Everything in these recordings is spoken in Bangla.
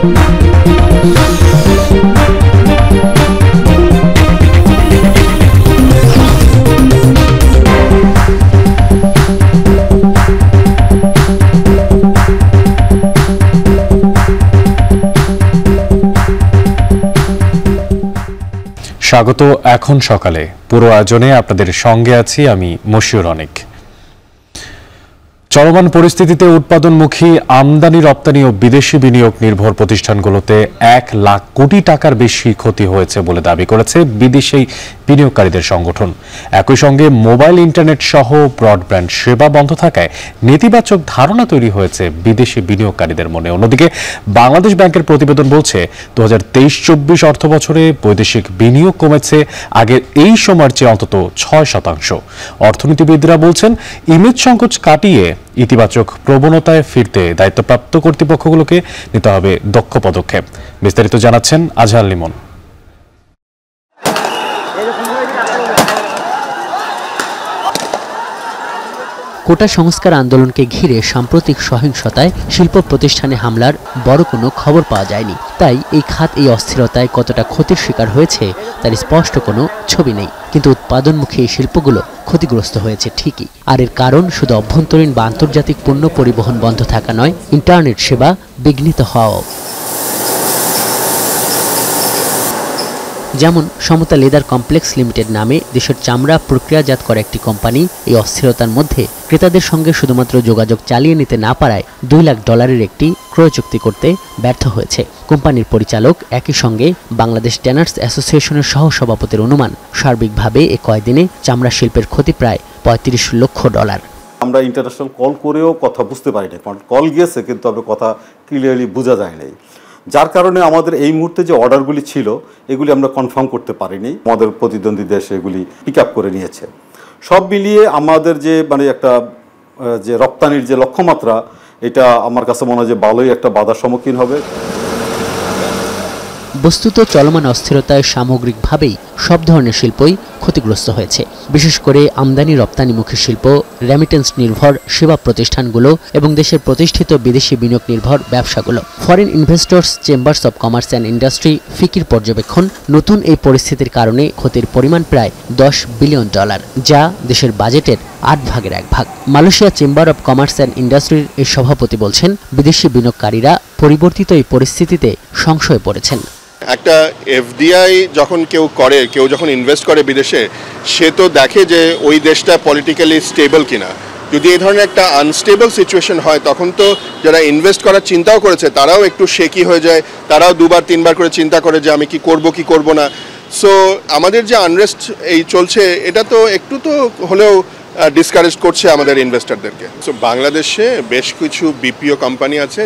স্বাগত এখন সকালে পুরো আয়োজনে আপনাদের সঙ্গে আছি আমি মশিউর অনেক। চলমান পরিস্থিতিতে উৎপাদনমুখী আমদানি রপ্তানি ও বিদেশি বিনিয়োগ নির্ভর প্রতিষ্ঠানগুলোতে 1 লাখ কোটি টাকার বেশি ক্ষতি হয়েছে বলে দাবি করেছে বিদেশি বিনিয়োগকারীদের সংগঠন। একই সঙ্গে মোবাইল ইন্টারনেট সহ ব্রডব্যান্ড সেবা বন্ধ থাকায় নেতিবাচক ধারণা তৈরি হয়েছে বিদেশি বিনিয়োগকারীদের মনে। অন্যদিকে বাংলাদেশ ব্যাংকের প্রতিবেদন বলছে 2023-24 অর্থ বছরে বৈদেশিক বিনিয়োগ কমেছে আগের এই সময়ের চেয়ে অন্তত 6%। অর্থনীতিবিদরা বলছেন ইমেজ সংকট কাটিয়ে ইতিবাচক প্রবণতায় ফিরতে দায়িত্বপ্রাপ্ত কর্তৃপক্ষগুলোকে নিতে হবে দক্ষ পদক্ষেপ। বিস্তারিত জানাচ্ছেন আজহার লিমন। কোটা সংস্কার আন্দোলনকে ঘিরে সাম্প্রতিক সহিংসতায় শিল্প প্রতিষ্ঠানে হামলার বড় কোনো খবর পাওয়া যায়নি। তাই এই খাত এই অস্থিরতায় কতটা ক্ষতির শিকার হয়েছে তার স্পষ্ট কোনো ছবি নেই। কিন্তু উৎপাদনমুখী এই শিল্পগুলো ক্ষতিগ্রস্ত হয়েছে ঠিকই। আর এর কারণ শুধু অভ্যন্তরীণ বা আন্তর্জাতিক পণ্য পরিবহন বন্ধ থাকা নয়, ইন্টারনেট সেবা বিঘ্নিত হওয়াও। যেমন সমতা লেদার কমপ্লেক্স লিমিটেড নামে দেশের চামড়া প্রক্রিয়াজাত করা একটি কোম্পানি এই অস্থিরতার মধ্যে ক্রেতাদের সঙ্গে শুধুমাত্র যোগাযোগ চালিয়ে নিতে না পারায় $2 লাখ একটি ক্রয় চুক্তি করতে ব্যর্থ হয়েছে। কোম্পানির পরিচালক একই সঙ্গে বাংলাদেশ ট্যানার্স অ্যাসোসিয়েশনের সহসভাপতির অনুমান, সার্বিকভাবে এ কয়দিনে চামড়া শিল্পের ক্ষতি প্রায় $35 লক্ষ। আমরা ইন্টারন্যাশনাল কল করেও কথা বুঝতে পারি না, কারণ কল গিয়েছে কিন্তু আমরা কথা ক্লিয়ারলি বোঝা যায় নাই, যার কারণে আমাদের এই মুহূর্তে যে অর্ডারগুলি ছিল এগুলি আমরা কনফার্ম করতে পারিনি। আমাদের প্রতিদ্বন্দ্বী দেশ এগুলি পিক আপ করে নিয়েছে। সব মিলিয়ে আমাদের যে একটা যে রপ্তানির যে লক্ষ্যমাত্রা, এটা আমার কাছে মনে হয় যে ভালোই একটা বাধার সম্মুখীন হবে। বস্তুত চলমান অস্থিরতায় সামগ্রিকভাবেই সব ধরনের শিল্পই ক্ষতিগ্রস্ত হয়েছে। বিশেষ করে আমদানি রপ্তানিমুখী শিল্প, রেমিটেন্স নির্ভর সেবা প্রতিষ্ঠানগুলো এবং দেশের প্রতিষ্ঠিত বিদেশি বিনিয়োগ নির্ভর ব্যবসাগুলো। Foreign investors chambers of commerce and industry ফিকির পর্যবেক্ষণ, নতুন এই পরিস্থিতির কারণে ক্ষতির পরিমাণ প্রায় $10 বিলিয়ন, যা দেশের বাজেটের 8 ভাগের 1 ভাগ। Malaysia chamber of commerce and ইন্ডাস্ট্রির এই সভাপতি বলছেন, বিদেশি বিনিয়োগকারীরা পরিবর্তিত এই পরিস্থিতিতে সংশয়ে পড়েছেন। একটা এফডিআই যখন কেউ যখন ইনভেস্ট করে বিদেশে, সে তো দেখে যে ওই দেশটা পলিটিক্যালি স্টেবল কিনা। যদি এই ধরনের একটা আনস্টেবল সিচুয়েশন হয়, তখন তো যারা ইনভেস্ট করার চিন্তাও করেছে তারাও একটু শেকি হয়ে যায়, তারাও 2-3 করে চিন্তা করে যে আমি কি করব না। সো আমাদের যে আনরেস্ট এই চলছে, এটা তো একটু তো হলেও ডিসকারেজ করছে আমাদের ইনভেস্টরদেরকে। সো বাংলাদেশে বেশ কিছু বিপিও কোম্পানি আছে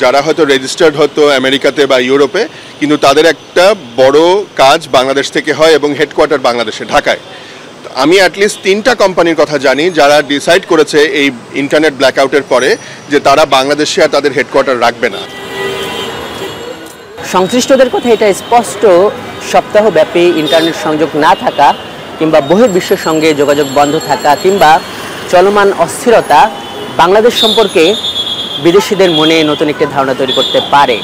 যারা হয়তো রেজিস্টার্ড হতো আমেরিকাতে বা ইউরোপে, কিন্তু তাদের একটা বড় কাজ বাংলাদেশ থেকে হয় এবং হেডকোয়ার্টার বাংলাদেশে ঢাকায়। আমি অ্যাটলিস্ট 3টা কোম্পানির কথা জানি যারা ডিসাইড করেছে এই ইন্টারনেট ব্ল্যাকআউটের পরে যে তারা বাংলাদেশে আর তাদের হেডকোয়ার্টার রাখবে না। সংশ্লিষ্টদের কথা এটা স্পষ্ট, সপ্তাহব্যাপী ইন্টারনেট সংযোগ না থাকা কিংবা বহির্বিশ্বের সঙ্গে যোগাযোগ বন্ধ থাকা কিংবা চলমান অস্থিরতা বাংলাদেশ সম্পর্কে বিদেশিদের মনে নতুন একটি ধারণা তৈরি করতে পারে।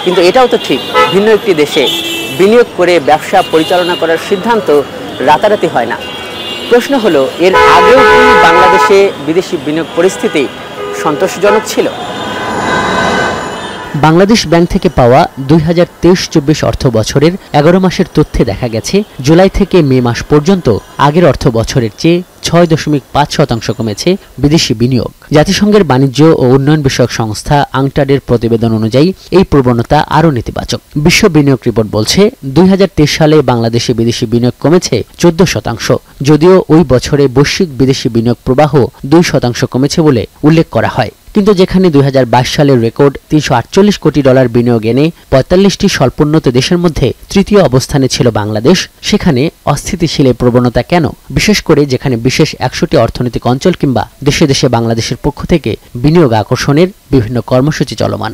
কিন্তু এটাও তো ঠিক, ভিন্ন একটি দেশে বিনিয়োগ করে ব্যবসা পরিচালনা করার সিদ্ধান্ত রাতারাতি হয় না। প্রশ্ন হলো, এর আগেও কি বাংলাদেশে বিদেশি বিনিয়োগ পরিস্থিতি সন্তোষজনক ছিল? বাংলাদেশ ব্যাংক থেকে পাওয়া 2023-24 অর্থ বছরের 11 মাসের তথ্যে দেখা গেছে, জুলাই থেকে মে মাস পর্যন্ত আগের অর্থ বছরের চেয়ে 6.5% কমেছে বিদেশি বিনিয়োগ। জাতিসংঘের বাণিজ্য ও উন্নয়ন বিষয়ক সংস্থা আংটাডের প্রতিবেদন অনুযায়ী এই প্রবণতা আরও নেতিবাচক। বিশ্ব বিনিয়োগ রিপোর্ট বলছে, 2023 সালে বাংলাদেশে বিদেশি বিনিয়োগ কমেছে 14%, যদিও ওই বছরে বৈশ্বিক বিদেশি বিনিয়োগ প্রবাহ 2% কমেছে বলে উল্লেখ করা হয়। কিন্তু যেখানে 2022 সালের রেকর্ড $348 কোটি বিনিয়োগ এনে 45টি স্বল্পোন্নত দেশের মধ্যে তৃতীয় অবস্থানে ছিল বাংলাদেশ, সেখানে অস্থিতিশীল প্রবণতা কেন? বিশেষ করে যেখানে বিশেষ 100টি অর্থনৈতিক অঞ্চল কিংবা দেশে দেশে বাংলাদেশের পক্ষ থেকে বিনিয়োগ আকর্ষণের বিভিন্ন কর্মসূচি চলমান।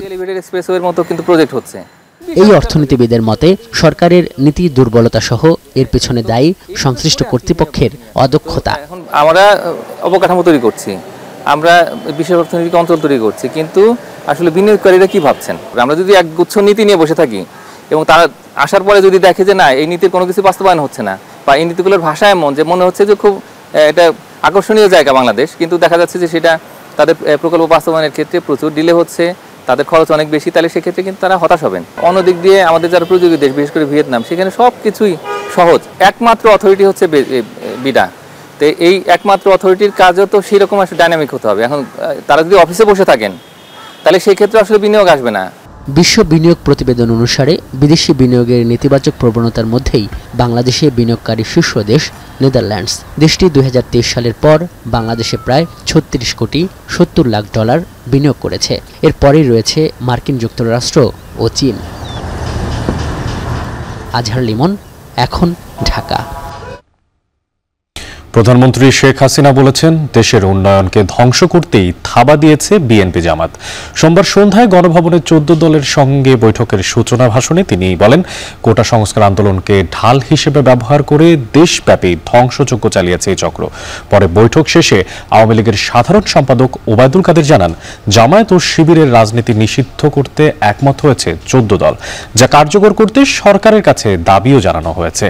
এই অর্থনীতিবিদের মতে, সরকারের নীতি দুর্বলতা সহ এর পেছনে দায়ী সংশ্লিষ্ট কর্তৃপক্ষের অদক্ষতা। আমরা অবকাঠামো তৈরি করছি, আমরা বিশ্ব অর্থনৈতিক অঞ্চল তৈরি করছি, কিন্তু আসলে বিনিয়োগকারীরা কি ভাবছেন? আমরা যদি এক গুচ্ছ নীতি নিয়ে বসে থাকি এবং তারা আসার পরে যদি দেখে যে না, এই নীতির কোনো কিছু বাস্তবায়ন হচ্ছে না, বা এই নীতিগুলোর ভাষা এমন যে মনে হচ্ছে যে খুব এটা আকর্ষণীয় জায়গা বাংলাদেশ, কিন্তু দেখা যাচ্ছে যে সেটা তাদের প্রকল্প বাস্তবায়নের ক্ষেত্রে প্রচুর ডিলে হচ্ছে, তাদের খরচ অনেক বেশি, তাহলে সেক্ষেত্রে কিন্তু তারা হতাশ হবেন। অন্যদিক দিয়ে আমাদের যারা প্রতিযোগী দেশ, বিশেষ করে ভিয়েতনাম, সেখানে সব কিছুই সহজ, একমাত্র অথরিটি হচ্ছে বিডা। তো এই একমাত্র অথরিটির কাজও তো সেরকম আসলে ডাইনামিক হতে হবে। এখন তারা যদি অফিসে বসে থাকেন তাহলে সেই ক্ষেত্রে আসলে বিনিয়োগ আসবে না। বিশ্ব বিনিয়োগ প্রতিবেদন অনুসারে বিদেশি বিনিয়োগের নেতিবাচক প্রবণতার মধ্যেই বাংলাদেশে বিনিয়োগকারী শীর্ষ দেশ নেদারল্যান্ডস। দেশটি 2023 সালের পর বাংলাদেশে প্রায় 36 কোটি 70 লাখ ডলার বিনিয়োগ করেছে। এরপরেই রয়েছে মার্কিন যুক্তরাষ্ট্র ও চীন। আজহার লিমন, এখন, ঢাকা। প্রধানমন্ত্রী শেখ হাসিনা বলেছেন, দেশের উন্নয়নকে ধ্বংস করতেই থাবা দিয়েছে বিএনপি জামাত। সোমবার সন্ধ্যায় গণভবনে 14 দলের সঙ্গে বৈঠকের সূচনা ভাষণে তিনি বলেন, কোটা সংস্কার আন্দোলনকে ঢাল হিসেবে ব্যবহার করে দেশব্যাপী ধ্বংসযজ্ঞ চালিয়েছে এই চক্র। পরে বৈঠক শেষে আওয়ামী লীগের সাধারণ সম্পাদক ওবায়দুল কাদের জানান, জামায়াত ও শিবিরের রাজনীতি নিষিদ্ধ করতে একমত হয়েছে 14 দল, যা কার্যকর করতে সরকারের কাছে দাবিও জানানো হয়েছে।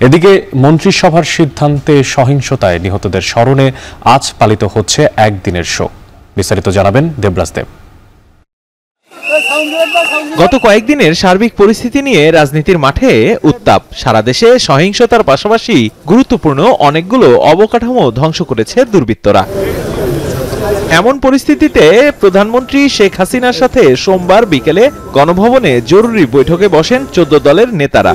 এদিকে মন্ত্রিসভার সিদ্ধান্তে সহিংসতায় নিহতদের স্মরণে আজ পালিত হচ্ছে একদিনের শোক। বিস্তারিত জানাবেন দেবরাজ দেব। গত কয়েকদিনের সার্বিক পরিস্থিতি নিয়ে রাজনীতির মাঠে উত্তাপ। সারা দেশে সহিংসতার পাশাপাশি গুরুত্বপূর্ণ অনেকগুলো অবকাঠামো ধ্বংস করেছে দুর্বৃত্তরা। এমন পরিস্থিতিতে প্রধানমন্ত্রী শেখ হাসিনার সাথে সোমবার বিকেলে গণভবনে জরুরি বৈঠকে বসেন 14 দলের নেতারা।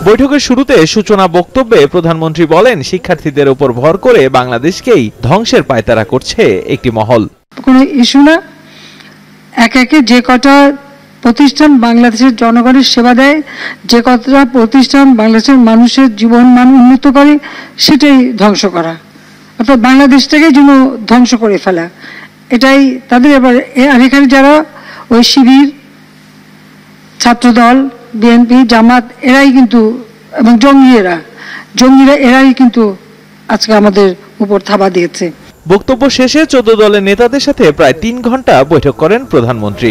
বৈঠকের শুরুতে সূচনা বক্তব্যে প্রধানমন্ত্রী বলেন, শিক্ষার্থীদের উপর ভর করে বাংলাদেশকেই ধ্বংসের পায়তারা করছে একটি মহল। কোনো ইস্যু না, এক একে যে কটা প্রতিষ্ঠান বাংলাদেশের জনগণের সেবা দেয়, যে কটা প্রতিষ্ঠান বাংলাদেশের মানুষের জীবন মান উন্নত করে, সেটাই ধ্বংস করা, অর্থাৎ বাংলাদেশটাকে যেন ধ্বংস করে ফেলা, এটাই তাদের। এবার আর এখানে যারা ওই শিবির, ছাত্রদল, বিএনপি, জামাত, এরাই কিন্তু, এবং জঙ্গিরা এরাই কিন্তু আজকে আমাদের উপর থাবা দিয়েছে। বক্তব্য শেষে 14 দলের নেতাদের সাথে প্রায় 3 ঘন্টা বৈঠক করেন প্রধানমন্ত্রী।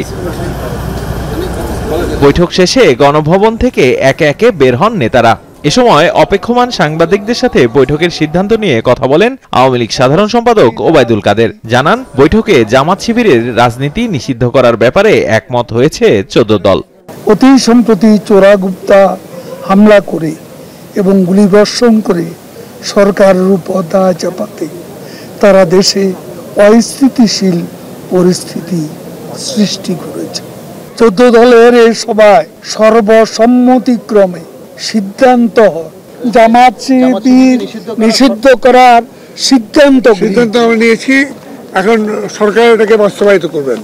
বৈঠক শেষে গণভবন থেকে একে একে বের হন নেতারা। এ সময় অপেক্ষমান সাংবাদিকদের সাথে বৈঠকের সিদ্ধান্ত নিয়ে কথা বলেন আওয়ামী লীগ সাধারণ সম্পাদক ওবায়দুল কাদের। জানান, বৈঠকে জামাত শিবিরের রাজনীতি নিষিদ্ধ করার ব্যাপারে একমত হয়েছে 14 দল। অতি সম্প্রতি চোরাগুপ্তা হামলা করে এবং গুলিবর্ষণ করে সরকারের উপর দায় চাপাতে তারা দেশে অস্থিতিশীল পরিস্থিতি সৃষ্টি করেছে। 14 দলের এই সভায় সর্বসম্মতিক্রমে সিদ্ধান্ত হয় জামাত শিবির নিষিদ্ধ করার সিদ্ধান্ত আমরা নিয়েছি। এখন সরকার এটাকে বাস্তবায়িত করবেন।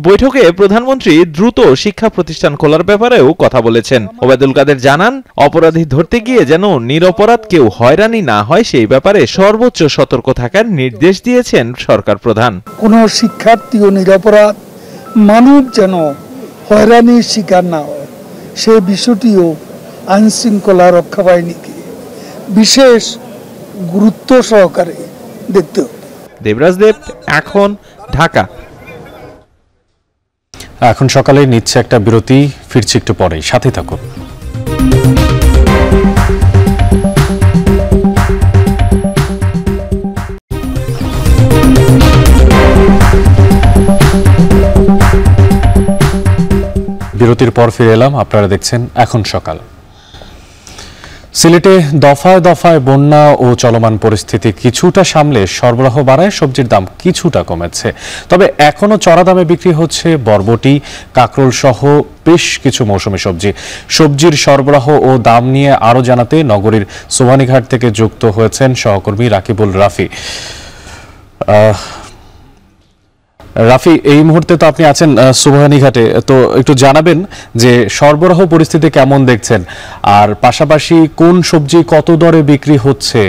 বৈঠকে প্রধানমন্ত্রী দ্রুত শিক্ষা প্রতিষ্ঠান খোলার ব্যাপারেও কথা বলেছেন। ওবায়দুল কাদের জানান, অপরাধী ধরতে গিয়ে যেন নিরপরাধ কেউ হয়রানি না হয় সেই ব্যাপারে সর্বোচ্চ সতর্ক থাকার নির্দেশ দিয়েছেন সরকার প্রধান। কোন শিক্ষার্থী ও নিরপরাধ মানুষ যেন হয়রানির শিকার না হয়, সে বিষয়টিও আইন শৃঙ্খলা রক্ষা বাহিনীকে বিশেষ গুরুত্ব সহকারে দেখতে হবে। দেবরাজ দেব, এখন, ঢাকা। এখন সকালে নিচ্ছে একটা বিরতি, ফিরছি একটু পরেই, সাথে থাকুন। বিরতির পর ফিরে এলাম, আপনারা দেখছেন এখন সকাল। সিলেটে দফায় দফায় বন্যা ও চলমান পরিস্থিতি কিছুটা সামলে সরবরাহ বাড়ায় সবজির দাম কিছুটা কমেছে। তবে এখনো চড়া দামে বিক্রি হচ্ছে বরবটি, কাঁকরোল সহ বেশ কিছু মৌসুমী সবজির সরবরাহ ও দাম নিয়ে আরো জানাতে নগরীর সোভানীঘাট থেকে যুক্ত হয়েছেন সহকর্মী রাকিবুল রাফি। রাফি, এই মুহূর্তে তো আপনি আছেন সুবহানীঘাটে, তো একটু জানাবেন যে সরবরাহ পরিস্থিতি কেমন দেখছেন, আর পাশাপাশি কোন সবজি কত দরে বিক্রি হচ্ছে,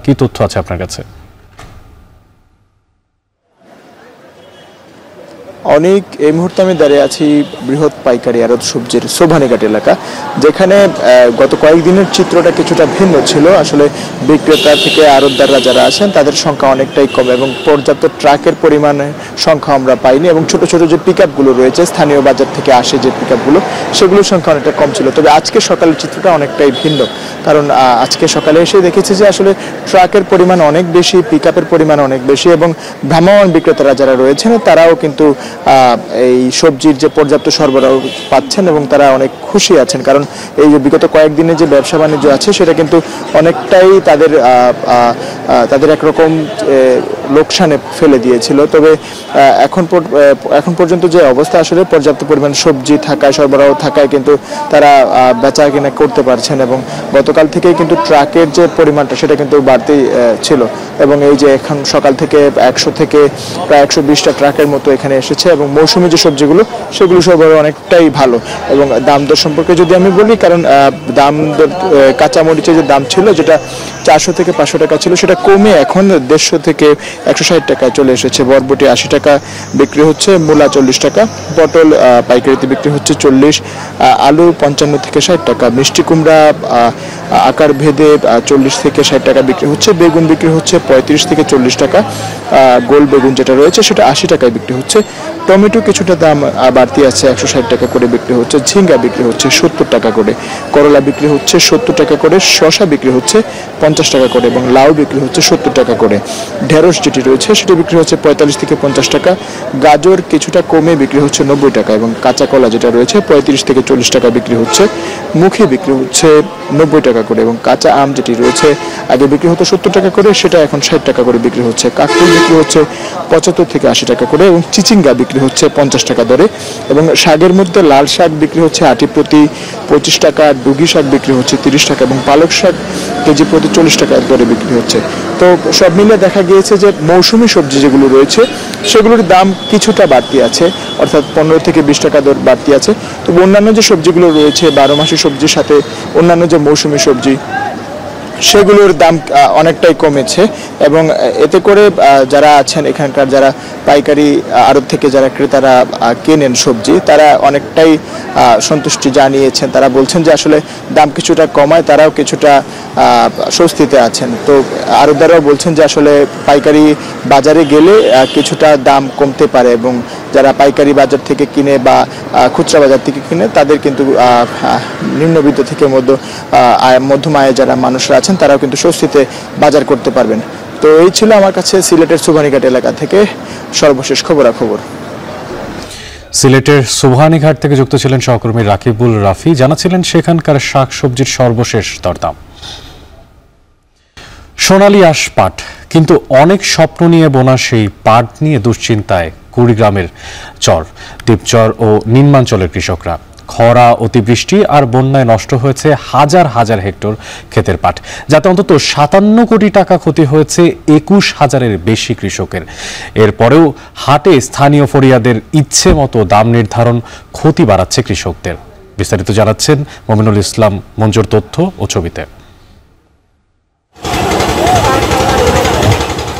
কি তথ্য আছে আপনার কাছে? অনেক এই মুহূর্তে আমি দাঁড়িয়ে আছি বৃহৎ পাইকারি আড়ত সবজির সোভানীঘাট এলাকা, যেখানে গত কয়েকদিনের চিত্রটা কিছুটা ভিন্ন ছিল। আসলে বিক্রেতা থেকে আড়তদাররা যারা আছেন তাদের সংখ্যা অনেকটাই কম এবং পর্যাপ্ত ট্রাকের পরিমাণের সংখ্যা আমরা পাইনি, এবং ছোট ছোট যে পিকআপগুলো রয়েছে স্থানীয় বাজার থেকে আসে যে পিকআপগুলো, সেগুলোর সংখ্যা অনেকটা কম ছিল। তবে আজকে সকালের চিত্রটা অনেকটাই ভিন্ন, কারণ আজকে সকালে এসে দেখেছি যে আসলে ট্রাকের পরিমাণ অনেক বেশি, পিকআপের পরিমাণ অনেক বেশি, এবং ভ্রাম্যমাণ বিক্রেতারা যারা রয়েছেন তারাও কিন্তু এই সবজির যে পর্যাপ্ত সরবরাহ পাচ্ছেন এবং তারা অনেক খুশি আছেন, কারণ এই যে বিগত কয়েকদিনে যে ব্যবসা বাণিজ্য আছে সেটা কিন্তু অনেকটাই তাদের একরকম লোকসানে ফেলে দিয়েছিল। তবে এখন পর্যন্ত যে অবস্থা, আসলে পর্যাপ্ত পরিমাণ সবজি থাকায়, সরবরাহ থাকায় কিন্তু তারা বেচা কেনা করতে পারছেন, এবং গতকাল থেকেই কিন্তু ট্রাকের যে পরিমাণটা সেটা কিন্তু বাড়তেই ছিল, এবং এই যে এখন সকাল থেকে 100 থেকে প্রায় 120টা ট্রাকের মতো এখানে এসেছে, এবং মৌসুমী যে সবজিগুলো সেগুলো সরবরাহ অনেকটাই ভালো। এবং দাম দর সম্পর্কে যদি আমি বলি, কারণ দাম দর কাঁচামরিচের যে দাম ছিল যেটা 400 থেকে 500 টাকা ছিল, সেটা কমে এখন 150 থেকে 160 টাকায় চলে এসেছে। বরবটি 80 টাকা বিক্রি হচ্ছে, মূলা 40 টাকা, পটল পাইকারিতে বিক্রি হচ্ছে 40, আলু 55 থেকে 60 টাকা, মিষ্টি কুমড়া আকার ভেদে 40 থেকে 60 টাকা বিক্রি হচ্ছে, বেগুন বিক্রি হচ্ছে 35 থেকে 40 টাকা, গোল বেগুন যেটা রয়েছে সেটা 80 টাকায় বিক্রি হচ্ছে, টমেটো কিছুটা দাম বাড়তি আছে, 160 টাকা করে বিক্রি হচ্ছে, ঝিঙ্গা বিক্রি হচ্ছে 70 টাকা করে, করলা বিক্রি হচ্ছে 70 টাকা করে, শসা বিক্রি হচ্ছে 50 টাকা করে, এবং লাউ বিক্রি হচ্ছে 70 টাকা করে, ঢেঁড়স যেটি রয়েছে সেটি বিক্রি হচ্ছে 45 থেকে 50 টাকা, গাজর কিছুটা কমে বিক্রি হচ্ছে 90 টাকা, এবং কাঁচা কলা যেটা রয়েছে 35 থেকে 40 টাকা বিক্রি হচ্ছে, মুখে বিক্রি হচ্ছে 90 টাকা করে, এবং কাঁচা আম যেটি রয়েছে আগে বিক্রি হতো 70 টাকা করে, সেটা এখন 60 টাকা করে বিক্রি হচ্ছে, কাঁকরোল বিক্রি হচ্ছে 75 থেকে 80 টাকা করে, এবং চিচিঙ্গা বিক্রি হচ্ছে 50 টাকা দরে, এবং শাকের মধ্যে লাল শাক বিক্রি হচ্ছে আটি প্রতি 25 টাকা, ডুগি শাক বিক্রি হচ্ছে 30 টাকা, এবং পালক শাক কেজি প্রতি 40 টাকা দরে বিক্রি হচ্ছে। তো সব মিলে দেখা গিয়েছে যে মৌসুমী সবজি যেগুলো রয়েছে সেগুলোর দাম কিছুটা বাড়তি আছে, অর্থাৎ 15 থেকে 20 টাকা দর বাড়তি আছে। তবে অন্যান্য যে সবজিগুলো রয়েছে 12 মাসি সবজির সাথে অন্যান্য যে মৌসুমী সবজি সেগুলোর দাম অনেকটাই কমেছে, এবং এতে করে যারা আছেন এখানকার, যারা পাইকারি আড়ত থেকে যারা ক্রেতারা কেনেন সবজি, তারা অনেকটাই সন্তুষ্টি জানিয়েছেন। তারা বলছেন যে আসলে দাম কিছুটা কমায় তারাও কিছুটা স্বস্তিতে আছেন। তো আড়তদাররাও বলছেন যে আসলে পাইকারি বাজারে গেলে কিছুটা দাম কমতে পারে, এবং যারা পাইকারি বাজার থেকে কিনে বা খুচরা বাজার থেকে কিনে তাদের কিন্তু নিম্নবিত্ত থেকে মধ্যম আয়ে যারা মানুষরা আছেন তারাও কিন্তু স্বস্তিতে বাজার করতে পারবেন। তো এই ছিল আমার কাছে সিলেটের সোভানীঘাট এলাকা থেকে সর্বশেষ খবরাখবর। সিলেটের সোভানীঘাট থেকে যুক্ত ছিলেন সহকর্মী রাকিবুল রাফি, জানাচ্ছিলেন সেখানকার শাকসবজির সর্বশেষ দরদাম। সোনালী আঁশ পাট, কিন্তু অনেক স্বপ্ন নিয়ে বোনা সেই পাট নিয়ে দুশ্চিন্তায় কুড়িগ্রামের চর, দ্বীপচর ও নিম্নাঞ্চলের কৃষকরা। খরা, অতিবৃষ্টি আর বন্যায় নষ্ট হয়েছে হাজার হাজার হেক্টর ক্ষেতের পাট, যাতে অন্তত 57 কোটি টাকা ক্ষতি হয়েছে 21,000-এর বেশি কৃষকের। এরপরেও হাটে স্থানীয় ফরিয়াদের ইচ্ছে মতো দাম নির্ধারণ ক্ষতি বাড়াচ্ছে কৃষকদের। বিস্তারিত জানাচ্ছেন মমিনুল ইসলাম মঞ্জুর তথ্য ও ছবিতে।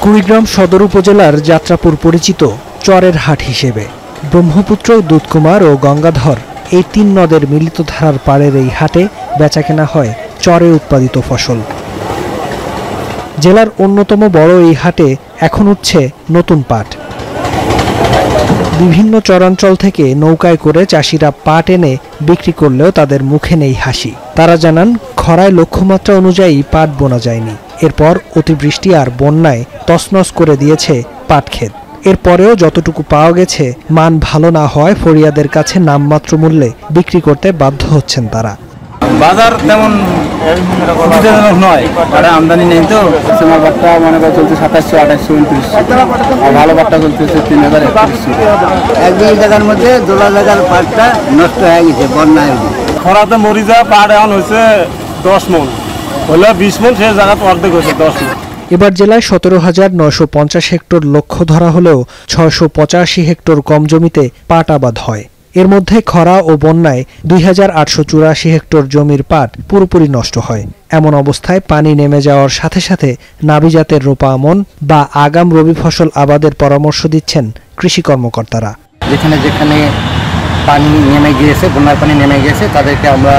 কুড়িগ্রাম সদর উপজেলার যাত্রাপুর পরিচিত চরের হাট হিসেবে। ব্রহ্মপুত্র, দুধকুমার ও গঙ্গাধর এই 3 নদের মিলিত ধারার পাড়ের এই হাটে বেচাকেনা হয় চরে উৎপাদিত ফসল। জেলার অন্যতম বড় এই হাটে এখন উঠছে নতুন পাট। বিভিন্ন চরাঞ্চল থেকে নৌকায় করে চাষিরা পাট এনে বিক্রি করলেও তাদের মুখে নেই হাসি। তারা জানান, খরায় লক্ষ্যমাত্রা অনুযায়ী পাট বোনা যায়নি। এরপর অতিবৃষ্টি আর বন্যায় তছনছ করে দিয়েছে পাট ক্ষেত। এরপরেও যতটুকু পাওয়া গেছে মান ভালো না হয় ফরিয়াদের কাছে নামমাত্র মূল্যে বিক্রি করতে বাধ্য হচ্ছেন তারা। বাজার তেমন সুবিধাজনক নয়, আমদানি নেই তো। সেমার বাট্টা মনে করে চলছে 2700, 2800, 2900, আর ভালো বাট্টা চলতেছে 3000-3100। 1 জায়গার মধ্যে 2 জায়গার পাটটা নষ্ট হয়ে গেছে বন্যায়। খরাতে মরি যায় পাট এখন হয়েছে 10 মণ, হলে 20 মণ, সে জায়গাতে অর্ধেক হয়েছে 10 মণ। এবার জেলায় 17,950 হেক্টর লক্ষ্য ধরা হলেও 685 হেক্টর কম জমিতে পাট আবাদ হয়। এর মধ্যে খরা ও বন্যায় 2,884 হেক্টর জমির পাট পুরোপুরি নষ্ট হয়। এমন অবস্থায় পানি নেমে যাওয়ার সাথে সাথে নাবি জাতের রোপা আমন বা আগাম রবি ফসল আবাদের পরামর্শ দিচ্ছেন কৃষি কর্মকর্তারা। যেখানে যেখানে পানি নেমে গিয়েছে, বন্যার পানি নেমে গিয়েছে, তাদেরকে আমরা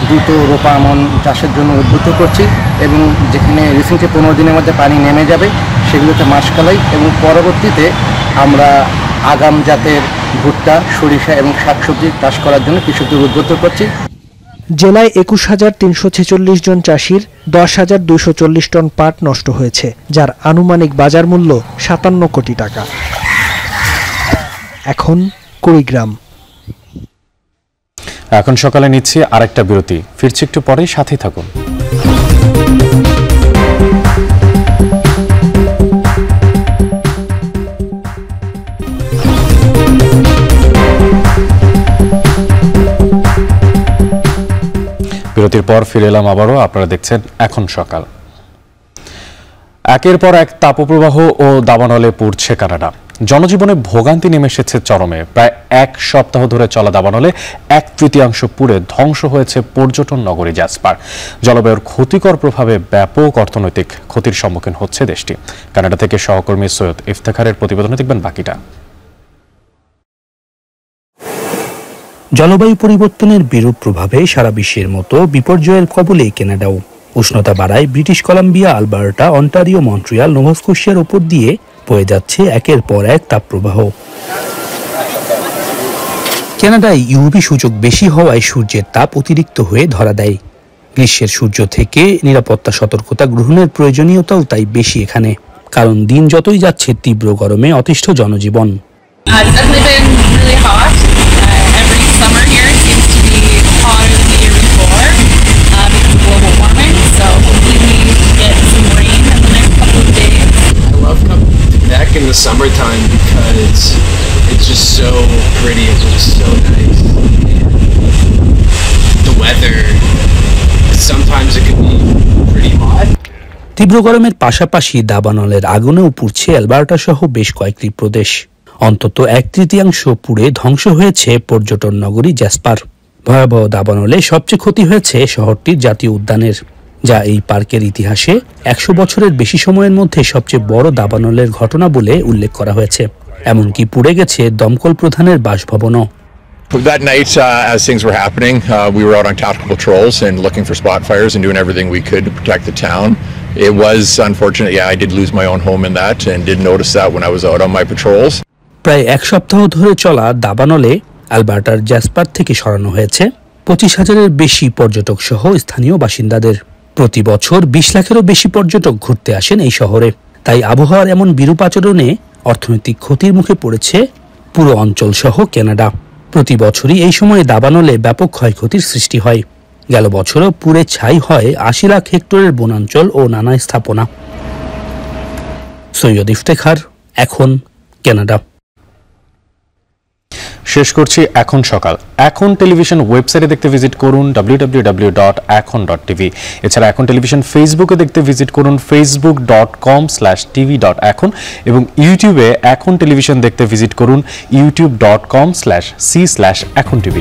দ্রুত রোপা আমন চাষের জন্য উদ্বুদ্ধ করছি এবং যেখানে রিসেন্টলি 15 দিনের মধ্যে পানি নেমে যাবে সেগুলোতে মাসকলাই এবং পরবর্তীতে আমরা আগাম জাতের ভুট্টা, সরিষা এবং শাকসবজি চাষ করার জন্য কৃষকদের উদ্বুদ্ধ করছি। জেলায় ২১,৩৪৬ জন চাষির ১০,২৪০ টন পাট নষ্ট হয়েছে, যার আনুমানিক বাজার মূল্য ৫৭ কোটি টাকা। এখন কুড়িগ্রাম। এখন সকালে নিচ্ছি আরেকটা বিরতি, ফিরছি একটু পরেই, সাথেই থাকুন। বিরতির পর ফিরে এলাম আবারও, আপনারা দেখছেন এখন সকাল। একের পর এক তাপপ্রবাহ ও দাবানলে পুড়ছে কানাডা। জনজীবনে ভোগান্তি নেমে এসেছে চরমে। প্রায় এক সপ্তাহ ধরে চলা দাবানলে 1/3 পুড়ে ধ্বংস হয়েছে পর্যটন নগরী জ্যাসপার। জলবায়ুর ক্ষতিকর প্রভাবে ব্যাপক অর্থনৈতিক ক্ষতির সম্মুখীন হচ্ছে দেশটি। কানাডা থেকে সহকর্মী সৈয়দ ইফতেখারের প্রতিবেদনে দেখবেন বাকিটা। জলবায়ু পরিবর্তনের বিরূপ প্রভাবে সারা বিশ্বের মতো বিপর্যয়ের কবলে কানাডাও। উষ্ণতা বাড়ায় British Columbia, Alberta, Ontario, Montreal, Nova স্কোশিয়ার উপর দিয়ে বয়ে যাচ্ছে একের পর এক তাপপ্রবাহ। কানাডায় ইউভি সূচক বেশি হওয়ায় সূর্যের তাপ অতিরিক্ত হয়ে ধরা দেয়। গ্রীষ্মের সূর্য থেকে নিরাপত্তা সতর্কতা গ্রহণের প্রয়োজনীয়তাও তাই বেশি এখানে, কারণ দিন যতই যাচ্ছে তীব্র গরমে অতিষ্ঠ জনজীবন। In the summertime because it's just so pretty, it's just so nice. The weather, sometimes it can be pretty hot. তীব্র গরমের পাশাপাশি দাবানলের আগুনেও পুড়ছে অ্যালবার্টা সহ বেশ কয়েকটি প্রদেশ। অন্তত 1/3 পুড়ে ধ্বংস হয়েছে পর্যটন নগরী জ্যাসপার। ভয়াবহ দাবানলে সবচেয়ে ক্ষতি হয়েছে শহরটির জাতীয় উদ্যানের, যা এই পার্কের ইতিহাসে 100 বছরের বেশি সময়ের মধ্যে সবচেয়ে বড় দাবানলের ঘটনা বলে উল্লেখ করা হয়েছে। এমনকি পুড়ে গেছে দমকল প্রধানের বাসভবনও। That night, as things were happening, we were out on tactical patrols and looking for spot fires and doing everything we could to protect the town. It was unfortunate, I did lose my own home in that and did notice that when I was out on my patrols. প্রায় 1 সপ্তাহ ধরে চলা দাবানলে আলবার্টার জ্যাসপার থেকে সরানো হয়েছে 25,000-এর বেশি পর্যটক সহ স্থানীয় বাসিন্দাদের। প্রতি বছর 20 লাখেরও বেশি পর্যটক ঘুরতে আসেন এই শহরে। তাই আবহাওয়ার এমন বিরূপ আচরণে অর্থনৈতিক ক্ষতির মুখে পড়েছে পুরো অঞ্চল সহ কানাডা। প্রতি বছরই এই সময়ে দাবানলে ব্যাপক ক্ষয়ক্ষতির সৃষ্টি হয়। গেল বছরও পুড়ে ছাই হয় 80 লাখ হেক্টরের বনাঞ্চল ও নানা স্থাপনা। সৈয়দ ইফতেখার, এখন কানাডা। শেষ করছি এখন সকাল। এখন টেলিভিশন ওয়েবসাইটে দেখতে ভিজিট করুন www.ekhon.tv। এছাড়া এখন টেলিভিশন ফেসবুকে দেখতে ভিজিট করুন facebook.com/tv.ekhon এবং ইউটিউবে এখন টেলিভিশন দেখতে ভিজিট করুন youtube.com/c/ekhon tv।